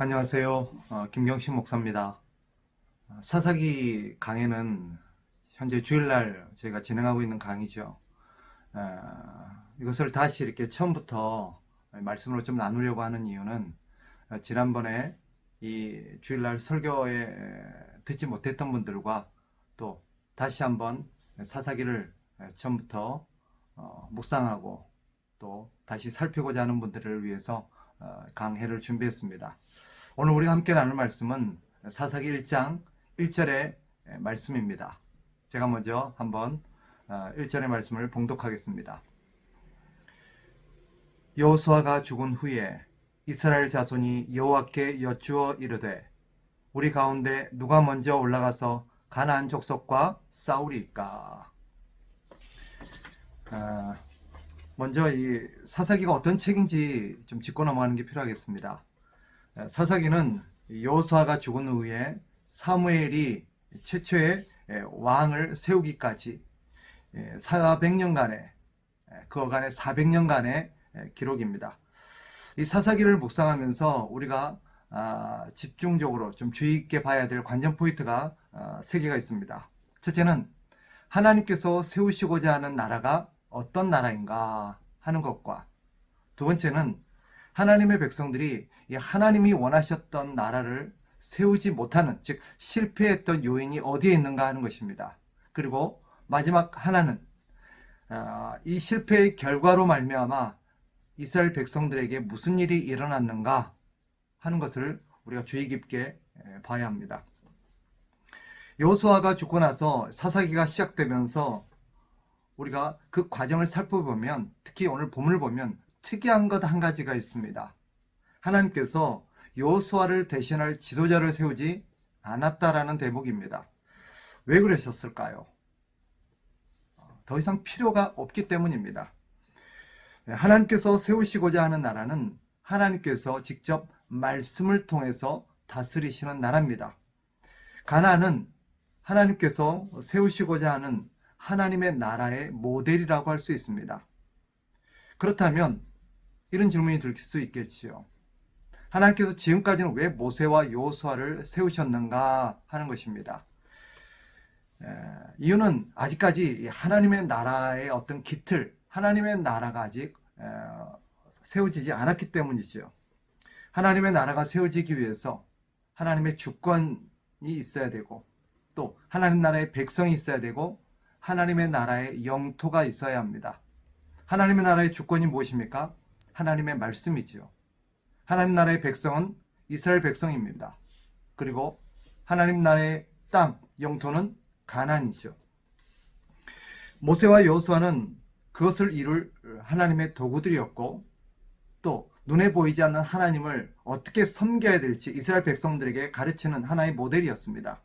안녕하세요. 김경식 목사입니다. 사사기 강해는 현재 주일날 저희가 진행하고 있는 강의죠. 이것을 다시 이렇게 처음부터 말씀으로 좀 나누려고 하는 이유는 지난번에 이 주일날 설교에 듣지 못했던 분들과 또 다시 한번 사사기를 처음부터 묵상하고 또 다시 살피고자 하는 분들을 위해서 강해를 준비했습니다. 오늘 우리가 함께 나눌 말씀은 사사기 1장 1절의 말씀입니다. 제가 먼저 한번 1절의 말씀을 봉독하겠습니다. 여호수아가 죽은 후에 이스라엘 자손이 여호와께 여쭈어 이르되 우리 가운데 누가 먼저 올라가서 가나안 족속과 싸우리이까. 먼저 이 사사기가 어떤 책인지 좀 짚고 넘어가는 게 필요하겠습니다. 사사기는 여호수아가 죽은 후에 사무엘이 최초의 왕을 세우기까지 400년간의 그어간의 400년간의 기록입니다. 이 사사기를 묵상하면서 우리가 집중적으로 좀 주의 있게 봐야 될 관전 포인트가 3개가 있습니다. 첫째는 하나님께서 세우시고자 하는 나라가 어떤 나라인가 하는 것과, 두 번째는 하나님의 백성들이 이 하나님이 원하셨던 나라를 세우지 못하는, 즉 실패했던 요인이 어디에 있는가 하는 것입니다. 그리고 마지막 하나는 이 실패의 결과로 말미암아 이스라엘 백성들에게 무슨 일이 일어났는가 하는 것을 우리가 주의 깊게 봐야 합니다. 여호수아가 죽고 나서 사사기가 시작되면서 우리가 그 과정을 살펴보면, 특히 오늘 본문을 보면 특이한 것 한 가지가 있습니다. 하나님께서 여호수아를 대신할 지도자를 세우지 않았다라는 대목입니다. 왜 그러셨을까요? 더 이상 필요가 없기 때문입니다. 하나님께서 세우시고자 하는 나라는 하나님께서 직접 말씀을 통해서 다스리시는 나라입니다. 가나안은 하나님께서 세우시고자 하는 하나님의 나라의 모델이라고 할 수 있습니다. 그렇다면 이런 질문이 들 수 있겠지요. 하나님께서 지금까지는 왜 모세와 여호수아를 세우셨는가 하는 것입니다. 이유는 아직까지 하나님의 나라의 어떤 기틀, 하나님의 나라가 아직 세워지지 않았기 때문이죠. 하나님의 나라가 세워지기 위해서 하나님의 주권이 있어야 되고, 또 하나님 나라의 백성이 있어야 되고, 하나님의 나라의 영토가 있어야 합니다. 하나님의 나라의 주권이 무엇입니까? 하나님의 말씀이지요. 하나님 나라의 백성은 이스라엘 백성입니다. 그리고 하나님 나라의 땅, 영토는 가나안이죠. 모세와 여호수아는 그것을 이룰 하나님의 도구들이었고, 또 눈에 보이지 않는 하나님을 어떻게 섬겨야 될지 이스라엘 백성들에게 가르치는 하나의 모델이었습니다.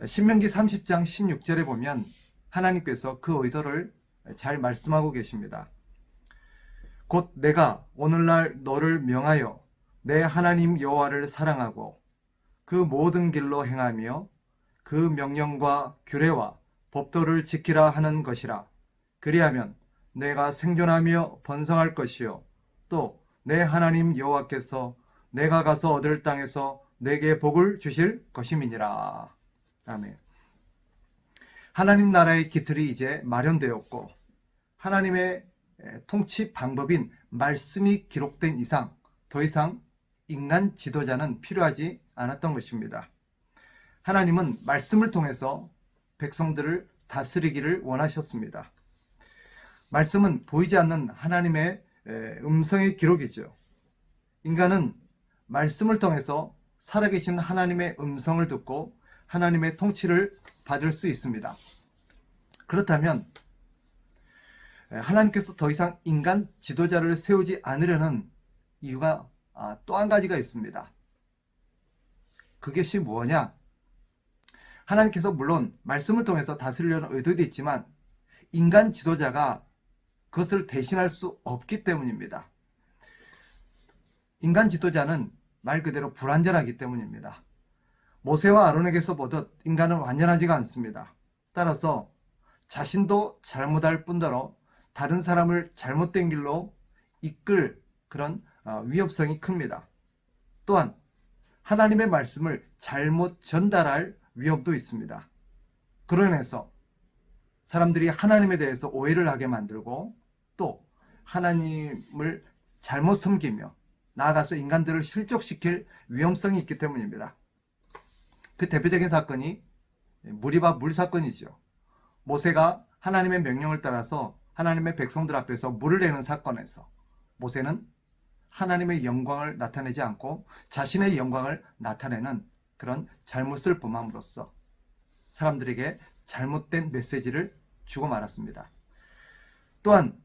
신명기 30장 16절에 보면 하나님께서 그 의도를 잘 말씀하고 계십니다. 곧 내가 오늘날 너를 명하여 내 하나님 여호와를 사랑하고 그 모든 길로 행하며 그 명령과 규례와 법도를 지키라 하는 것이라. 그리하면 내가 생존하며 번성할 것이요 또 내 하나님 여호와께서 내가 가서 얻을 땅에서 내게 복을 주실 것임이니라. 아멘. 하나님 나라의 기틀이 이제 마련되었고, 하나님의 통치 방법인 말씀이 기록된 이상 더 이상 인간 지도자는 필요하지 않았던 것입니다. 하나님은 말씀을 통해서 백성들을 다스리기를 원하셨습니다. 말씀은 보이지 않는 하나님의 음성의 기록이죠. 인간은 말씀을 통해서 살아계신 하나님의 음성을 듣고 하나님의 통치를 받을 수 있습니다. 그렇다면 하나님께서 더 이상 인간 지도자를 세우지 않으려는 이유가 또 한 가지가 있습니다. 그것이 무엇이냐? 하나님께서 물론 말씀을 통해서 다스리려는 의도도 있지만 인간 지도자가 그것을 대신할 수 없기 때문입니다. 인간 지도자는 말 그대로 불완전하기 때문입니다. 모세와 아론에게서 보듯 인간은 완전하지가 않습니다. 따라서 자신도 잘못할 뿐더러 다른 사람을 잘못된 길로 이끌 그런 위협성이 큽니다. 또한 하나님의 말씀을 잘못 전달할 위험도 있습니다. 그로 인해서 사람들이 하나님에 대해서 오해를 하게 만들고 또 하나님을 잘못 섬기며 나아가서 인간들을 실족시킬 위험성이 있기 때문입니다. 그 대표적인 사건이 무리바 물 사건이죠. 모세가 하나님의 명령을 따라서 하나님의 백성들 앞에서 물을 내는 사건에서 모세는 하나님의 영광을 나타내지 않고 자신의 영광을 나타내는 그런 잘못을 범함으로써 사람들에게 잘못된 메시지를 주고 말았습니다. 또한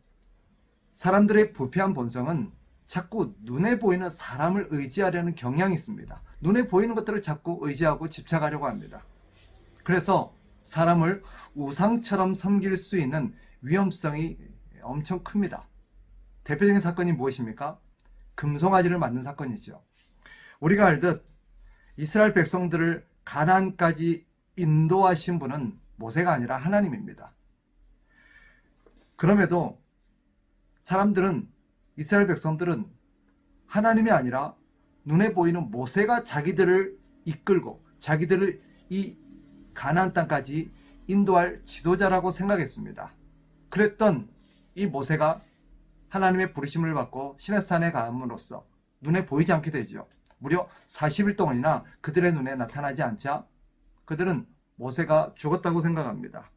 사람들의 부패한 본성은 자꾸 눈에 보이는 사람을 의지하려는 경향이 있습니다. 눈에 보이는 것들을 자꾸 의지하고 집착하려고 합니다. 그래서 사람을 우상처럼 섬길 수 있는 위험성이 엄청 큽니다. 대표적인 사건이 무엇입니까? 금송아지를 만든 사건이죠. 우리가 알듯 이스라엘 백성들을 가나안까지 인도하신 분은 모세가 아니라 하나님입니다. 그럼에도 이스라엘 백성들은 하나님이 아니라 눈에 보이는 모세가 자기들을 이끌고 자기들을 이 가나안 땅까지 인도할 지도자라고 생각했습니다. 그랬던 이 모세가 하나님의 부르심을 받고 시내산에 감으로써 눈에 보이지 않게 되죠. 무려 40일 동안이나 그들의 눈에 나타나지 않자 그들은 모세가 죽었다고 생각합니다.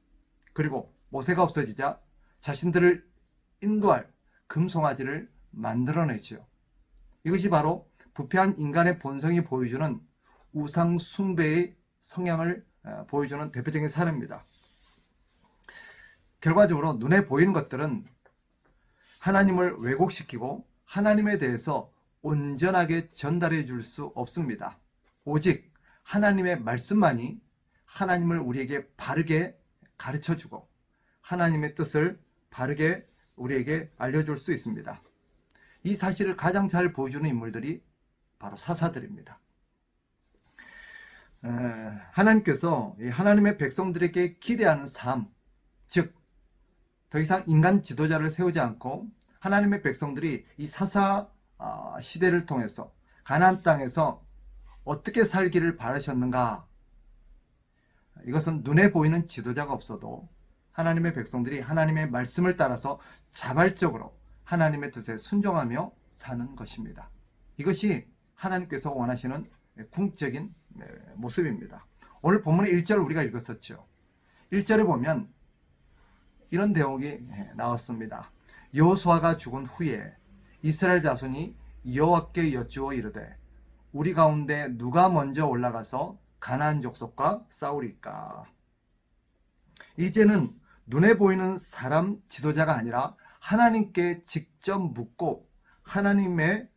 그리고 모세가 없어지자 자신들을 인도할 금송아지를 만들어내죠. 이것이 바로 부패한 인간의 본성이 보여주는 우상 숭배의 성향을 보여주는 대표적인 사례입니다. 결과적으로 눈에 보이는 것들은 하나님을 왜곡시키고 하나님에 대해서 온전하게 전달해 줄 수 없습니다. 오직 하나님의 말씀만이 하나님을 우리에게 바르게 가르쳐주고 하나님의 뜻을 바르게 우리에게 알려줄 수 있습니다. 이 사실을 가장 잘 보여주는 인물들이 바로 사사들입니다. 하나님께서 하나님의 백성들에게 기대하는 삶, 즉 더 이상 인간 지도자를 세우지 않고 하나님의 백성들이 이 사사 시대를 통해서 가나안 땅에서 어떻게 살기를 바라셨는가? 이것은 눈에 보이는 지도자가 없어도 하나님의 백성들이 하나님의 말씀을 따라서 자발적으로 하나님의 뜻에 순종하며 사는 것입니다. 이것이 하나님께서 원하시는 궁극적인 모습입니다. 오늘 본문의 1절 우리가 읽었었죠. 1절에 보면 이런 대목이 나왔습니다. 여호수아가 죽은 후에 이스라엘 자손이 여호와께 여쭈어 이르되 우리 가운데 누가 먼저 올라가서 가나안 족속과 싸우리까? 이제는 눈에 보이는 사람 지도자가 아니라 하나님께 직접 묻고 하나님의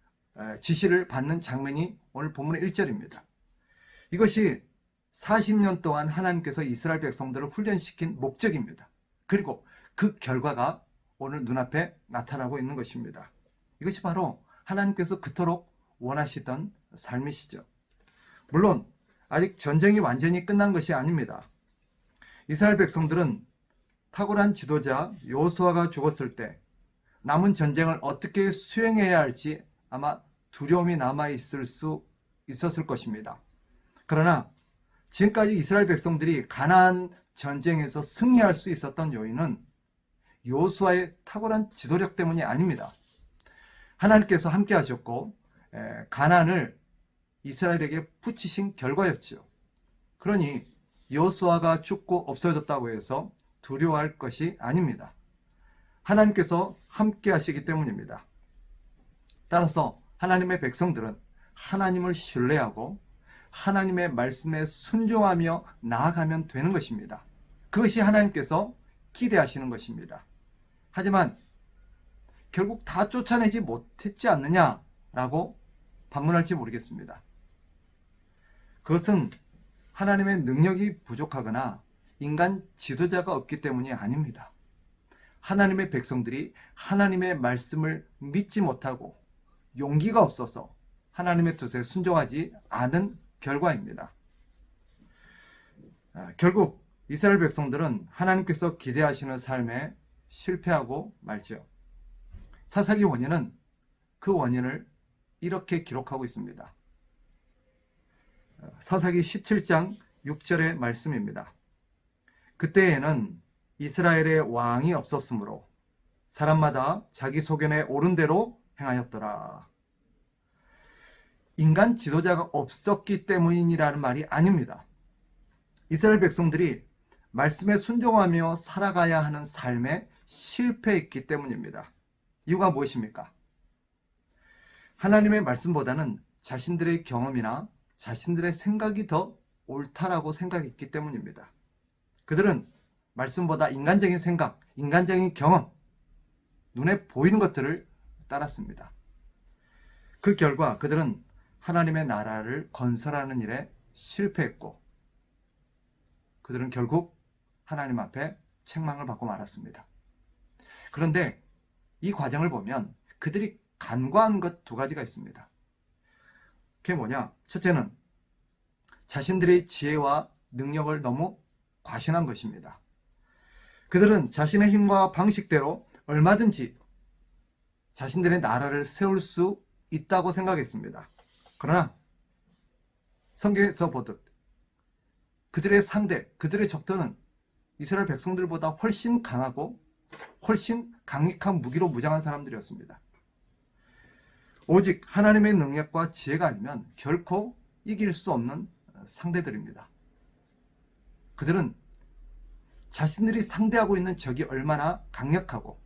지시를 받는 장면이 오늘 본문의 1절입니다. 이것이 40년 동안 하나님께서 이스라엘 백성들을 훈련시킨 목적입니다. 그리고 그 결과가 오늘 눈앞에 나타나고 있는 것입니다. 이것이 바로 하나님께서 그토록 원하시던 삶이시죠. 물론 아직 전쟁이 완전히 끝난 것이 아닙니다. 이스라엘 백성들은 탁월한 지도자 여호수아가 죽었을 때 남은 전쟁을 어떻게 수행해야 할지 아마 두려움이 남아있을 수 있었을 것입니다. 그러나 지금까지 이스라엘 백성들이 가나안 전쟁에서 승리할 수 있었던 요인은 여호수아의 탁월한 지도력 때문이 아닙니다. 하나님께서 함께 하셨고 가나안을 이스라엘에게 붙이신 결과였죠. 그러니 여호수아가 죽고 없어졌다고 해서 두려워할 것이 아닙니다. 하나님께서 함께 하시기 때문입니다. 따라서 하나님의 백성들은 하나님을 신뢰하고 하나님의 말씀에 순종하며 나아가면 되는 것입니다. 그것이 하나님께서 기대하시는 것입니다. 하지만 결국 다 쫓아내지 못했지 않느냐라고 반문할지 모르겠습니다. 그것은 하나님의 능력이 부족하거나 인간 지도자가 없기 때문이 아닙니다. 하나님의 백성들이 하나님의 말씀을 믿지 못하고 용기가 없어서 하나님의 뜻에 순종하지 않은 결과입니다. 결국 이스라엘 백성들은 하나님께서 기대하시는 삶에 실패하고 말죠. 사사기 원인은 그 원인을 이렇게 기록하고 있습니다. 사사기 17장 6절의 말씀입니다. 그때에는 이스라엘의 왕이 없었으므로 사람마다 자기 소견에 옳은 대로 행하였더라. 인간 지도자가 없었기 때문이라는 말이 아닙니다. 이스라엘 백성들이 말씀에 순종하며 살아가야 하는 삶에 실패했기 때문입니다. 이유가 무엇입니까? 하나님의 말씀보다는 자신들의 경험이나 자신들의 생각이 더 옳다라고 생각했기 때문입니다. 그들은 말씀보다 인간적인 생각, 인간적인 경험, 눈에 보이는 것들을 따랐습니다. 그 결과 그들은 하나님의 나라를 건설하는 일에 실패했고 그들은 결국 하나님 앞에 책망을 받고 말았습니다. 그런데 이 과정을 보면 그들이 간과한 것 두 가지가 있습니다. 그게 뭐냐? 첫째는 자신들의 지혜와 능력을 너무 과신한 것입니다. 그들은 자신의 힘과 방식대로 얼마든지 자신들의 나라를 세울 수 있다고 생각했습니다. 그러나 성경에서 보듯 그들의 상대, 그들의 적들은 이스라엘 백성들보다 훨씬 강하고 훨씬 강력한 무기로 무장한 사람들이었습니다. 오직 하나님의 능력과 지혜가 아니면 결코 이길 수 없는 상대들입니다. 그들은 자신들이 상대하고 있는 적이 얼마나 강력하고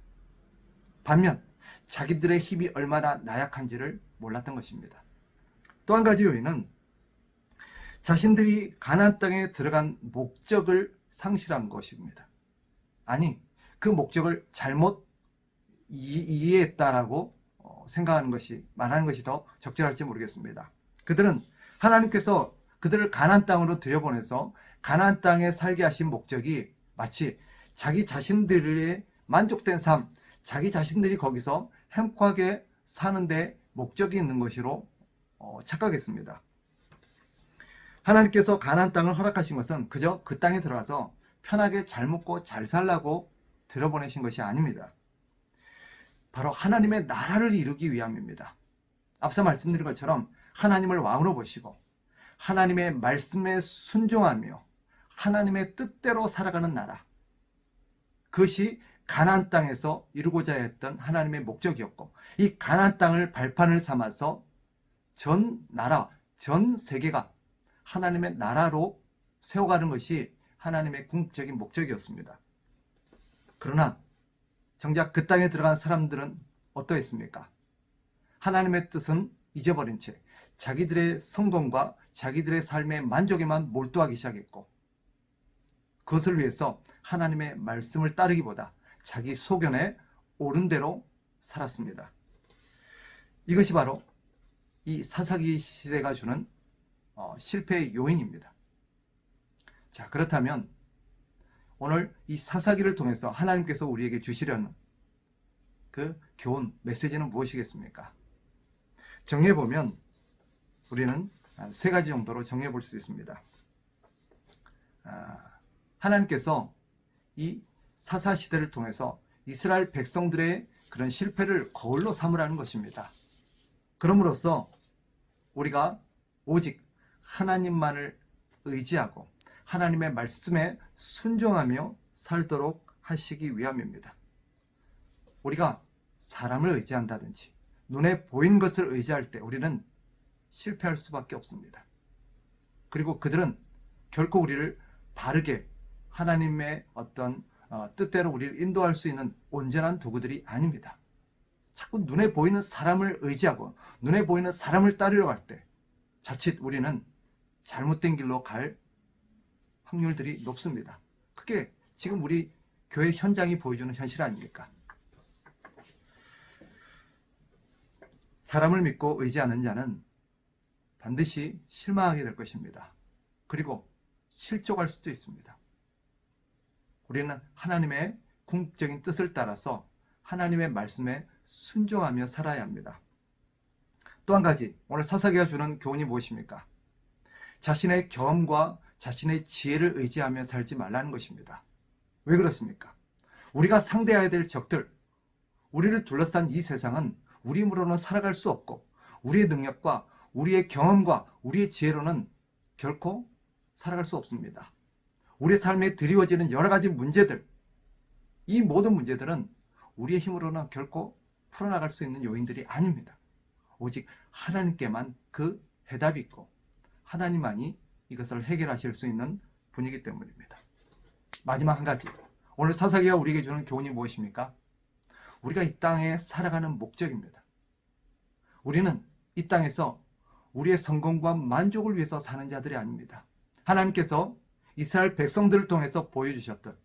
반면 자기들의 힘이 얼마나 나약한지를 몰랐던 것입니다. 또 한 가지 요인은 자신들이 가나안 땅에 들어간 목적을 상실한 것입니다. 아니, 그 목적을 잘못 이해했다라고 생각하는 것이, 말하는 것이 더 적절할지 모르겠습니다. 그들은 하나님께서 그들을 가나안 땅으로 들여보내서 가나안 땅에 살게 하신 목적이 마치 자기 자신들의 만족된 삶, 자기 자신들이 거기서 행복하게 사는데 목적이 있는 것으로 착각했습니다. 하나님께서 가나안 땅을 허락하신 것은 그저 그 땅에 들어가서 편하게 잘 먹고 잘 살라고 들여보내신 것이 아닙니다. 바로 하나님의 나라를 이루기 위함입니다. 앞서 말씀드린 것처럼 하나님을 왕으로 보시고 하나님의 말씀에 순종하며 하나님의 뜻대로 살아가는 나라, 그것이 가나안 땅에서 이루고자 했던 하나님의 목적이었고 이 가나안 땅을 발판을 삼아서 전 나라, 전 세계가 하나님의 나라로 세워가는 것이 하나님의 궁극적인 목적이었습니다. 그러나 정작 그 땅에 들어간 사람들은 어떠했습니까? 하나님의 뜻은 잊어버린 채 자기들의 성공과 자기들의 삶의 만족에만 몰두하기 시작했고 그것을 위해서 하나님의 말씀을 따르기보다 자기 소견에 옳은 대로 살았습니다. 이것이 바로 이 사사기 시대가 주는 실패의 요인입니다. 자, 그렇다면 오늘 이 사사기를 통해서 하나님께서 우리에게 주시려는 그 교훈, 메시지는 무엇이겠습니까? 정리해보면 우리는 세 가지 정도로 정리해볼 수 있습니다. 하나님께서 이 사사시대를 통해서 이스라엘 백성들의 그런 실패를 거울로 삼으라는 것입니다. 그럼으로써 우리가 오직 하나님만을 의지하고 하나님의 말씀에 순종하며 살도록 하시기 위함입니다. 우리가 사람을 의지한다든지 눈에 보인 것을 의지할 때 우리는 실패할 수밖에 없습니다. 그리고 그들은 결코 우리를 바르게 하나님의 어떤 뜻대로 우리를 인도할 수 있는 온전한 도구들이 아닙니다. 자꾸 눈에 보이는 사람을 의지하고 눈에 보이는 사람을 따르려고 할 때 자칫 우리는 잘못된 길로 갈 확률들이 높습니다. 그게 지금 우리 교회 현장이 보여주는 현실 아닙니까? 사람을 믿고 의지하는 자는 반드시 실망하게 될 것입니다. 그리고 실족할 수도 있습니다. 우리는 하나님의 궁극적인 뜻을 따라서 하나님의 말씀에 순종하며 살아야 합니다. 또 한 가지, 오늘 사사기가 주는 교훈이 무엇입니까? 자신의 경험과 자신의 지혜를 의지하며 살지 말라는 것입니다. 왜 그렇습니까? 우리가 상대해야 될 적들, 우리를 둘러싼 이 세상은 우리 힘으로는 살아갈 수 없고 우리의 능력과 우리의 경험과 우리의 지혜로는 결코 살아갈 수 없습니다. 우리 삶에 드리워지는 여러 가지 문제들, 이 모든 문제들은 우리의 힘으로는 결코 풀어나갈 수 있는 요인들이 아닙니다. 오직 하나님께만 그 해답이 있고 하나님만이 이것을 해결하실 수 있는 분이기 때문입니다. 마지막 한 가지, 오늘 사사기가 우리에게 주는 교훈이 무엇입니까? 우리가 이 땅에 살아가는 목적입니다. 우리는 이 땅에서 우리의 성공과 만족을 위해서 사는 자들이 아닙니다. 하나님께서 이스라엘 백성들을 통해서 보여주셨듯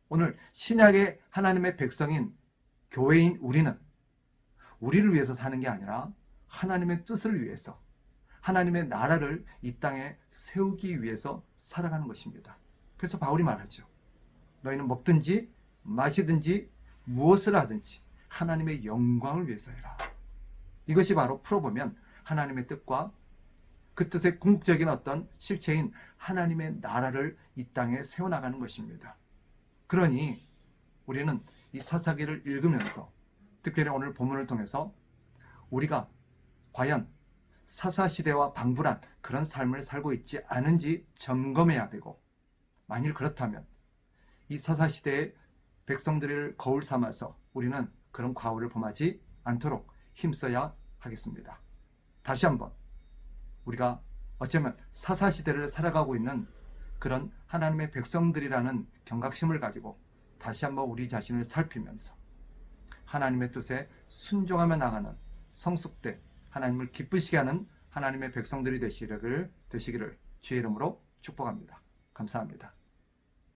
오늘 신약의 하나님의 백성인 교회인 우리는 우리를 위해서 사는 게 아니라 하나님의 뜻을 위해서, 하나님의 나라를 이 땅에 세우기 위해서 살아가는 것입니다. 그래서 바울이 말하죠. 너희는 먹든지 마시든지 무엇을 하든지 하나님의 영광을 위해서 해라. 이것이 바로 풀어보면 하나님의 뜻과 그 뜻의 궁극적인 어떤 실체인 하나님의 나라를 이 땅에 세워나가는 것입니다. 그러니 우리는 이 사사기를 읽으면서 특별히 오늘 본문을 통해서 우리가 과연 사사시대와 방불한 그런 삶을 살고 있지 않은지 점검해야 되고, 만일 그렇다면 이 사사시대의 백성들을 거울 삼아서 우리는 그런 과오를 범하지 않도록 힘써야 하겠습니다. 다시 한번 우리가 어쩌면 사사시대를 살아가고 있는 그런 하나님의 백성들이라는 경각심을 가지고 다시 한번 우리 자신을 살피면서 하나님의 뜻에 순종하며 나가는 성숙된, 하나님을 기쁘시게 하는 하나님의 백성들이 되시기를 주의 이름으로 축복합니다. 감사합니다.